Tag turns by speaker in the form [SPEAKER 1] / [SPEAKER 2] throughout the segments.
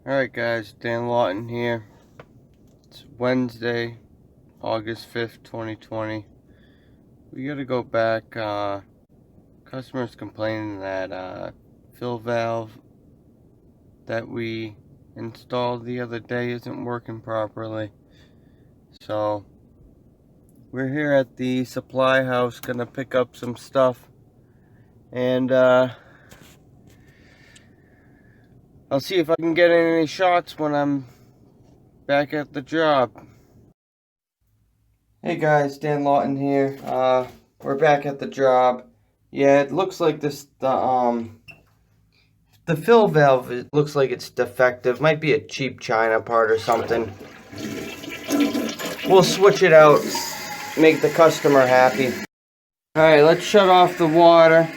[SPEAKER 1] Alright guys, Dan Lawton here. It's Wednesday, August 5th, 2020. We gotta go back. Customers complaining that fill valve that we installed the other day isn't working properly. So, we're here at the supply house gonna pick up some stuff. And I'll see if I can get any shots when I'm back at the job. Hey guys, Dan Lawton here. We're back at the job. Yeah, it looks like the fill valve, it looks like it's defective. Might be a cheap China part or something. We'll switch it out, make the customer happy. Alright, let's shut off the water.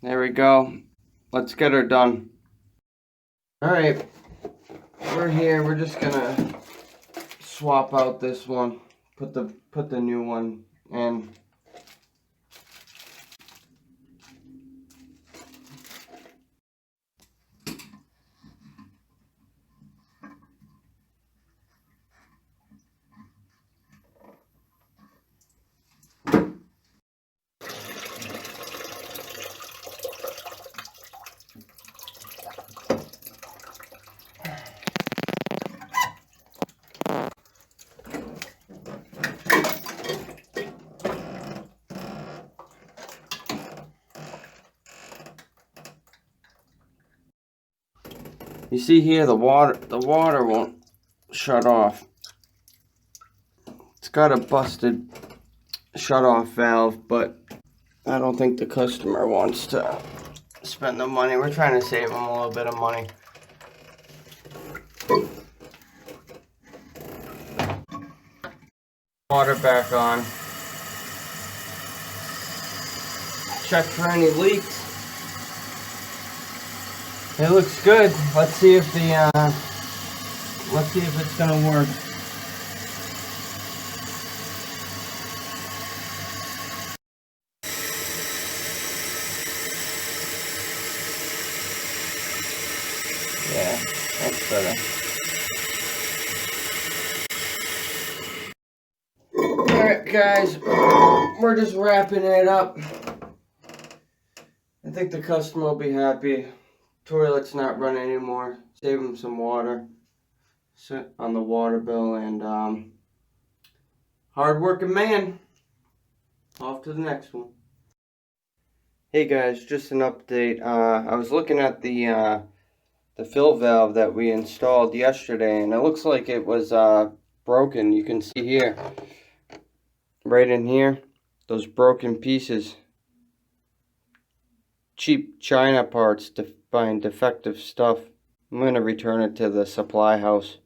[SPEAKER 1] There we go. Let's get her done. Alright, we're here. We're just gonna swap out this one. Put the new one in. You see here, the water won't shut off. It's got a busted shut-off valve, but I don't think the customer wants to spend the money. We're trying to save them a little bit of money. Water back on. Check for any leaks. It looks good. Let's see if it's gonna work. Yeah, that's better. Alright guys, we're just wrapping it up. I think the customer will be happy. Toilet's not running anymore. Save them some water. Sit on the water bill, and hard-working man. Off to the next one. Hey guys, just an update. I was looking at the fill valve that we installed yesterday, and it looks like it was broken. You can see here, right in here, those broken pieces. Cheap China parts to find defective stuff. I'm going to return it to the supply house.